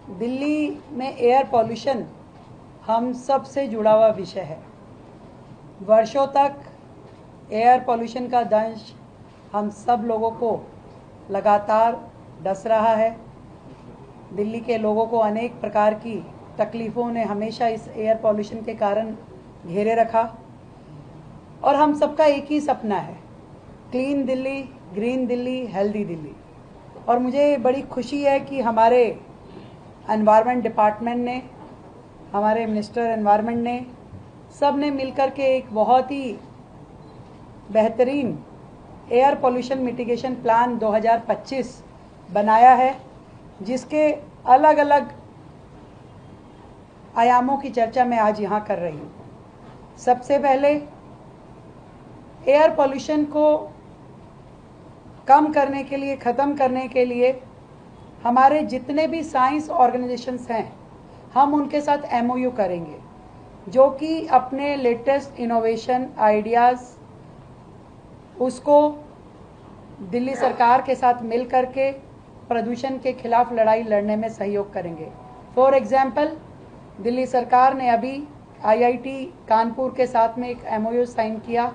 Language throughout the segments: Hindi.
दिल्ली में एयर पॉल्यूशन हम सब से जुड़ा हुआ विषय है। वर्षों तक एयर पॉल्यूशन का दंश हम सब लोगों को लगातार डस रहा है। दिल्ली के लोगों को अनेक प्रकार की तकलीफ़ों ने हमेशा इस एयर पॉल्यूशन के कारण घेरे रखा और हम सबका एक ही सपना है, clean Delhi, green Delhi, healthy Delhi. और मुझे बड़ी खुशी है कि हमारे एनवायरनमेंट डिपार्टमेंट ने, हमारे मिनिस्टर एनवायरनमेंट ने, सब ने मिलकर के एक बहुत ही बेहतरीन एयर पॉल्यूशन मिटिगेशन प्लान 2025 बनाया है, जिसके अलग अलग आयामों की चर्चा मैं आज यहाँ कर रही हूँ। सबसे पहले एयर पॉल्यूशन को कम करने के लिए, ख़त्म करने के लिए हमारे जितने भी साइंस ऑर्गेनाइजेशंस हैं, हम उनके साथ MOU करेंगे, जो कि अपने लेटेस्ट इनोवेशन आइडियाज़ उसको दिल्ली सरकार के साथ मिल करके प्रदूषण के खिलाफ लड़ाई लड़ने में सहयोग करेंगे। फॉर एग्जाम्पल, दिल्ली सरकार ने अभी IIT कानपुर के साथ में एक MOU साइन किया,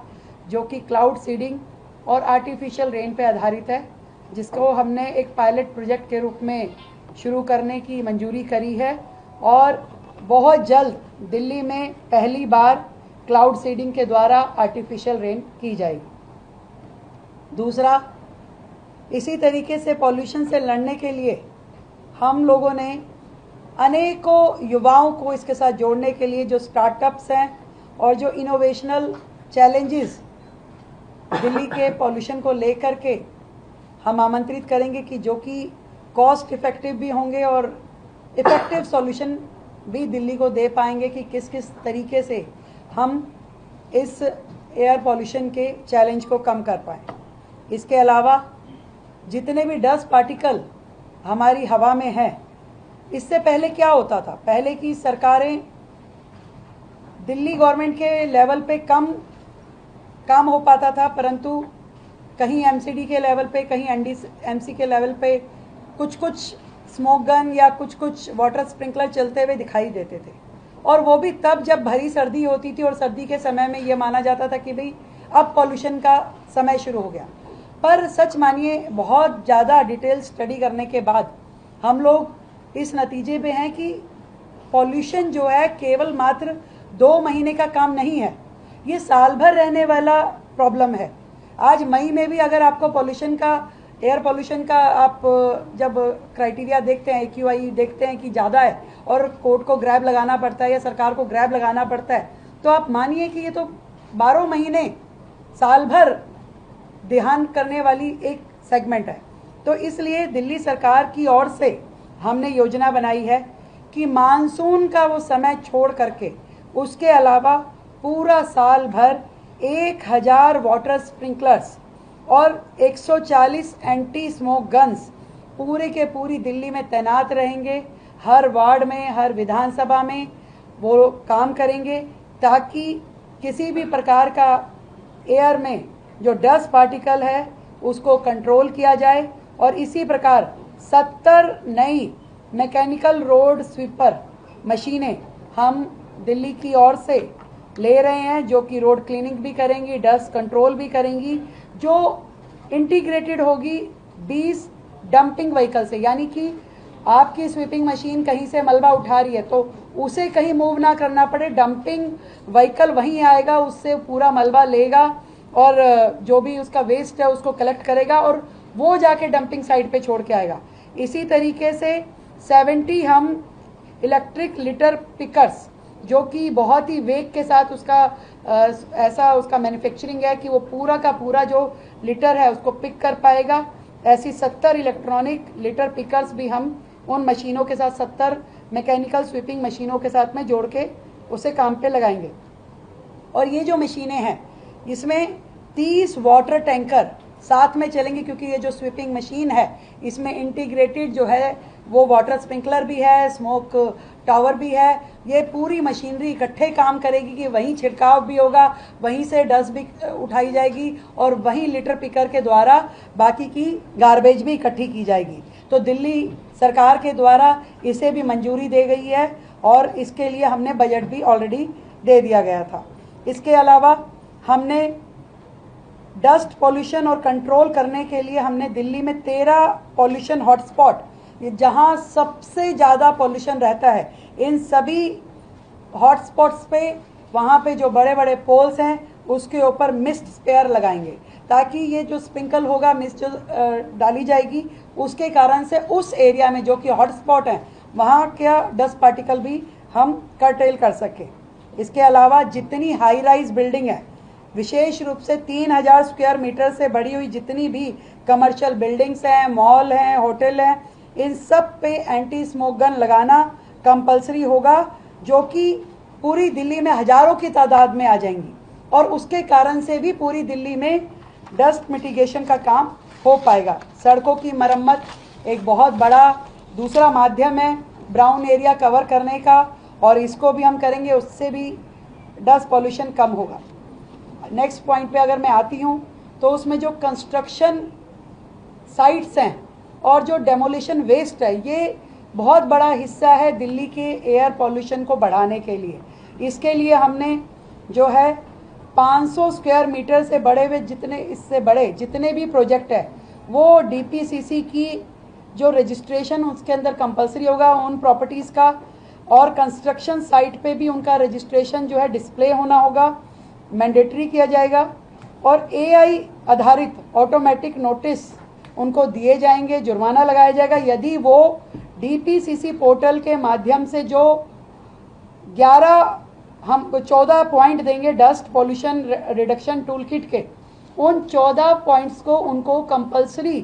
जो कि क्लाउड सीडिंग और आर्टिफिशियल रेन पे आधारित है, जिसको हमने एक पायलट प्रोजेक्ट के रूप में शुरू करने की मंजूरी करी है और बहुत जल्द दिल्ली में पहली बार क्लाउड सीडिंग के द्वारा आर्टिफिशियल रेन की जाएगी। दूसरा, इसी तरीके से पॉल्यूशन से लड़ने के लिए हम लोगों ने अनेकों युवाओं को इसके साथ जोड़ने के लिए जो स्टार्टअप्स हैं और जो इनोवेशनल चैलेंजेस दिल्ली के पॉल्यूशन को लेकर के हम आमंत्रित करेंगे कि जो कि कॉस्ट इफ़ेक्टिव भी होंगे और इफ़ेक्टिव सॉल्यूशन भी दिल्ली को दे पाएंगे कि किस किस तरीके से हम इस एयर पॉल्यूशन के चैलेंज को कम कर पाएँ। इसके अलावा जितने भी डस्ट पार्टिकल हमारी हवा में हैं, इससे पहले क्या होता था, पहले की सरकारें दिल्ली गवर्नमेंट के लेवल पे काम हो पाता था, परंतु कहीं MCD के लेवल पे, कहीं NDMC के लेवल पे कुछ स्मोक गन या कुछ वाटर स्प्रिंकलर चलते हुए दिखाई देते थे, और वो भी तब जब भरी सर्दी होती थी और सर्दी के समय में ये माना जाता था कि भाई अब पॉल्यूशन का समय शुरू हो गया। पर सच मानिए, बहुत ज़्यादा डिटेल स्टडी करने के बाद हम लोग इस नतीजे पे हैं कि पॉल्यूशन जो है केवल मात्र 2 महीने का काम नहीं है, ये साल भर रहने वाला प्रॉब्लम है। आज मई में भी अगर आपको पॉल्यूशन का, एयर पॉल्यूशन का, आप जब क्राइटेरिया देखते हैं, AQI देखते हैं कि ज़्यादा है और कोर्ट को ग्रैब लगाना पड़ता है या सरकार को ग्रैब लगाना पड़ता है, तो आप मानिए कि ये तो 12 महीने साल भर ध्यान करने वाली एक सेगमेंट है। तो इसलिए दिल्ली सरकार की ओर से हमने योजना बनाई है कि मानसून का वो समय छोड़ करके उसके अलावा पूरा साल भर 1000 वाटर स्प्रिंकलर्स और 140 एंटी स्मोक गन्स पूरे के पूरी दिल्ली में तैनात रहेंगे। हर वार्ड में, हर विधानसभा में वो काम करेंगे, ताकि किसी भी प्रकार का एयर में जो डस्ट पार्टिकल है उसको कंट्रोल किया जाए। और इसी प्रकार 70 नई मैकेनिकल रोड स्वीपर मशीनें हम दिल्ली की ओर से ले रहे हैं, जो कि रोड क्लीनिंग भी करेंगी, डस्ट कंट्रोल भी करेंगी, जो इंटीग्रेटेड होगी 20 डंपिंग व्हीकल से। यानी कि आपकी स्वीपिंग मशीन कहीं से मलबा उठा रही है तो उसे कहीं मूव ना करना पड़े, डंपिंग व्हीकल वहीं आएगा, उससे पूरा मलबा लेगा और जो भी उसका वेस्ट है उसको कलेक्ट करेगा और वो जाके डंपिंग साइट पे छोड़ के आएगा। इसी तरीके से 70 हम इलेक्ट्रिक लिटर पिकर्स, जो कि बहुत ही वेग के साथ उसका ऐसा उसका मैन्युफैक्चरिंग है कि वो पूरा का पूरा जो लिटर है उसको पिक कर पाएगा, ऐसी 70 इलेक्ट्रॉनिक लिटर पिकर्स भी हम उन मशीनों के साथ, 70 मैकेनिकल स्वीपिंग मशीनों के साथ में जोड़ के उसे काम पे लगाएंगे। और ये जो मशीनें हैं, इसमें 30 वाटर टैंकर साथ में चलेंगे, क्योंकि ये जो स्वीपिंग मशीन है इसमें इंटीग्रेटेड जो है वो वाटर स्प्रिंकलर भी है, स्मोक टावर भी है। ये पूरी मशीनरी इकट्ठे काम करेगी कि वहीं छिड़काव भी होगा, वहीं से डस्ट भी उठाई जाएगी और वहीं लिटर पिकर के द्वारा बाकी की गार्बेज भी इकट्ठी की जाएगी। तो दिल्ली सरकार के द्वारा इसे भी मंजूरी दे गई है और इसके लिए हमने बजट भी ऑलरेडी दे दिया गया था। इसके अलावा हमने डस्ट पॉल्यूशन और कंट्रोल करने के लिए हमने दिल्ली में 13 पॉल्यूशन हॉटस्पॉट, जहां सबसे ज़्यादा पॉल्यूशन रहता है, इन सभी हॉटस्पॉट्स पे वहाँ पे जो बड़े बड़े पोल्स हैं उसके ऊपर मिस्ट स्पेयर लगाएंगे, ताकि ये जो स्प्रिंकल होगा, मिस्ट जो डाली जाएगी, उसके कारण से उस एरिया में जो कि हॉटस्पॉट है वहाँ क्या डस्ट पार्टिकल भी हम कर्टेल कर सके। इसके अलावा जितनी हाई राइज बिल्डिंग है, विशेष रूप से 3000 स्क्वायर मीटर से बढ़ी हुई जितनी भी कमर्शियल बिल्डिंग्स हैं, मॉल हैं, होटल हैं, इन सब पे एंटी स्मोक गन लगाना कंपलसरी होगा, जो कि पूरी दिल्ली में हजारों की तादाद में आ जाएंगी और उसके कारण से भी पूरी दिल्ली में डस्ट मिटिगेशन का काम हो पाएगा। सड़कों की मरम्मत एक बहुत बड़ा दूसरा माध्यम है ब्राउन एरिया कवर करने का, और इसको भी हम करेंगे, उससे भी डस्ट पॉल्यूशन कम होगा। नेक्स्ट पॉइंट पे अगर मैं आती हूँ तो उसमें जो कंस्ट्रक्शन साइट्स हैं और जो डेमोलिशन वेस्ट है, ये बहुत बड़ा हिस्सा है दिल्ली के एयर पॉल्यूशन को बढ़ाने के लिए। इसके लिए हमने जो है 500 स्क्वायर मीटर से बड़े हुए इससे बड़े जितने भी प्रोजेक्ट है वो डीपीसीसी की जो रजिस्ट्रेशन उसके अंदर कंपलसरी होगा उन प्रॉपर्टीज़ का, और कंस्ट्रक्शन साइट पे भी उनका रजिस्ट्रेशन जो है डिस्प्ले होना होगा, मैंडेटरी किया जाएगा, और एआई आधारित ऑटोमेटिक नोटिस उनको दिए जाएंगे, जुर्माना लगाया जाएगा यदि वो डीपीसीसी पोर्टल के माध्यम से जो 14 पॉइंट देंगे dust pollution reduction tool kit के, उन 14 पॉइंट्स को उनको कंपलसरी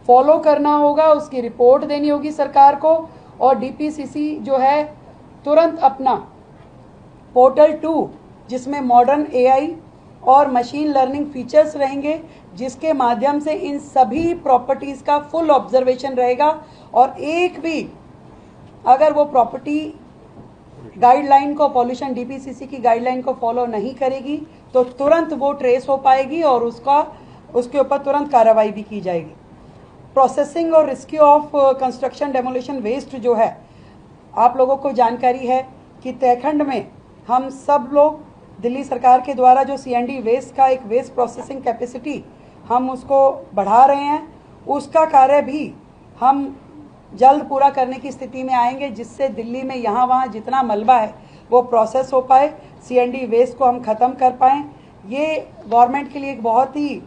फॉलो करना होगा, उसकी रिपोर्ट देनी होगी सरकार को, और डीपीसीसी जो है तुरंत अपना पोर्टल 2 जिसमें मॉडर्न एआई और मशीन लर्निंग फीचर्स रहेंगे, जिसके माध्यम से इन सभी प्रॉपर्टीज़ का फुल ऑब्जर्वेशन रहेगा, और एक भी अगर वो प्रॉपर्टी गाइडलाइन को, पॉल्यूशन डीपीसीसी की गाइडलाइन को फॉलो नहीं करेगी तो तुरंत वो ट्रेस हो पाएगी और उसके ऊपर तुरंत कार्रवाई भी की जाएगी। प्रोसेसिंग और rescue of construction demolition waste जो है, आप लोगों को जानकारी है कि तयखंड में हम सब लोग दिल्ली सरकार के द्वारा जो सीएनडी वेस्ट का एक वेस्ट प्रोसेसिंग कैपेसिटी हम उसको बढ़ा रहे हैं, उसका कार्य भी हम जल्द पूरा करने की स्थिति में आएंगे, जिससे दिल्ली में यहाँ वहाँ जितना मलबा है वो प्रोसेस हो पाए, सीएनडी वेस्ट को हम ख़त्म कर पाएँ। ये गवर्नमेंट के लिए एक बहुत ही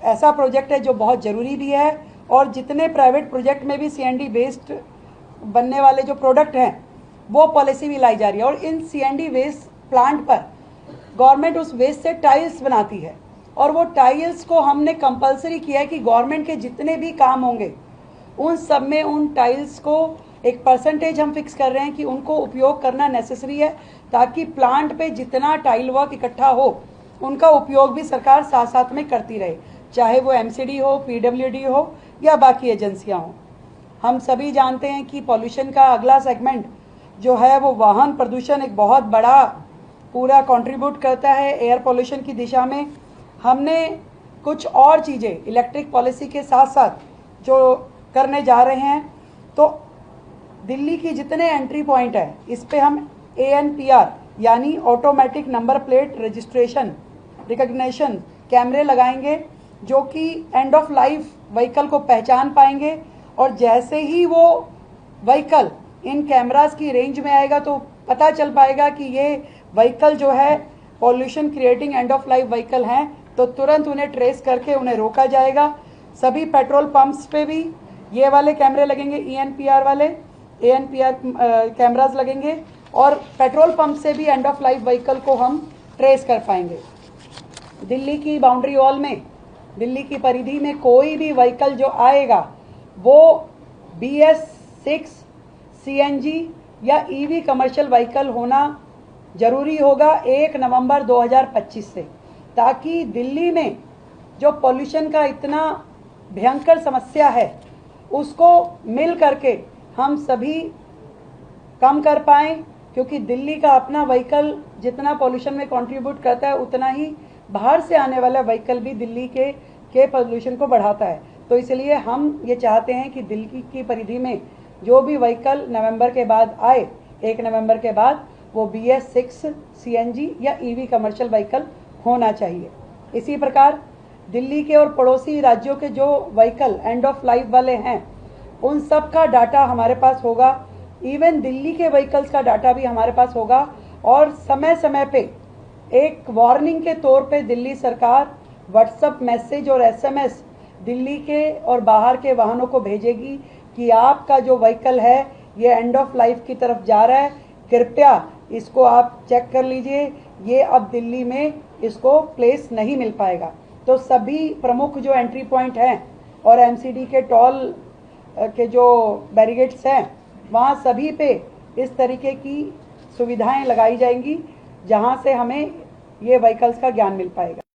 ऐसा प्रोजेक्ट है जो बहुत ज़रूरी भी है, और जितने प्राइवेट प्रोजेक्ट में भी सीएनडी वेस्ट बनने वाले जो प्रोडक्ट हैं वो पॉलिसी भी लाई जा रही है, और इन सीएनडी वेस्ट प्लांट पर गवर्नमेंट उस वेस्ट से टाइल्स बनाती है, और वो टाइल्स को हमने कंपलसरी किया है कि गवर्नमेंट के जितने भी काम होंगे उन सब में उन टाइल्स को एक परसेंटेज हम फिक्स कर रहे हैं कि उनको उपयोग करना नेसेसरी है, ताकि प्लांट पे जितना टाइल वर्क इकट्ठा हो उनका उपयोग भी सरकार साथ साथ में करती रहे, चाहे वो एमसीडी हो, पीडब्ल्यूडी हो या बाकी एजेंसियां हो। हम सभी जानते हैं कि पॉल्यूशन का अगला सेगमेंट जो है वो वाहन प्रदूषण एक बहुत बड़ा पूरा कंट्रीब्यूट करता है एयर पॉल्यूशन की दिशा में। हमने कुछ और चीज़ें इलेक्ट्रिक पॉलिसी के साथ साथ जो करने जा रहे हैं, तो दिल्ली की जितने एंट्री पॉइंट है इस पे हम ANPR यानी automatic number plate registration recognition कैमरे लगाएंगे, जो कि एंड ऑफ लाइफ व्हीकल को पहचान पाएंगे, और जैसे ही वो व्हीकल इन कैमरास की रेंज में आएगा तो पता चल पाएगा कि ये व्हीकल जो है pollution creating end of life vehicle हैं, तो तुरंत उन्हें ट्रेस करके उन्हें रोका जाएगा। सभी पेट्रोल पंप्स पे भी ये वाले कैमरे लगेंगे, ANPR वाले ANPR कैमरास लगेंगे, और पेट्रोल पंप से भी एंड ऑफ लाइफ व्हीकल को हम ट्रेस कर पाएंगे। दिल्ली की बाउंड्री वॉल में, दिल्ली की परिधि में कोई भी व्हीकल जो आएगा वो BS6 CNG या EV कमर्शियल व्हीकल होना जरूरी होगा 1 नवंबर 2025 से, ताकि दिल्ली में जो पॉल्यूशन का इतना भयंकर समस्या है उसको मिल करके हम सभी कम कर पाएँ, क्योंकि दिल्ली का अपना व्हीकल जितना पॉल्यूशन में कंट्रीब्यूट करता है उतना ही बाहर से आने वाला व्हीकल भी दिल्ली के पॉल्यूशन को बढ़ाता है। तो इसलिए हम ये चाहते हैं कि दिल्ली की परिधि में जो भी व्हीकल नवंबर के बाद आए, 1 नवंबर के बाद, वो BS6 CNG या EV कमर्शियल व्हीकल होना चाहिए। इसी प्रकार दिल्ली के और पड़ोसी राज्यों के जो व्हीकल एंड ऑफ लाइफ वाले हैं, उन सब का डाटा हमारे पास होगा। इवन दिल्ली के व्हीकल्स का डाटा भी हमारे पास होगा और समय समय पे एक वार्निंग के तौर पे दिल्ली सरकार व्हाट्सएप मैसेज और SMS दिल्ली के और बाहर के वाहनों को भेजेगी कि आपका जो व्हीकल है ये एंड ऑफ लाइफ की तरफ जा रहा है, कृपया इसको आप चेक कर लीजिए, ये अब दिल्ली में इसको प्लेस नहीं मिल पाएगा। तो सभी प्रमुख जो एंट्री पॉइंट हैं और MCD के टोल के जो बैरिकेड्स हैं, वहाँ सभी पे इस तरीके की सुविधाएं लगाई जाएंगी जहाँ से हमें ये व्हीकल्स का ज्ञान मिल पाएगा।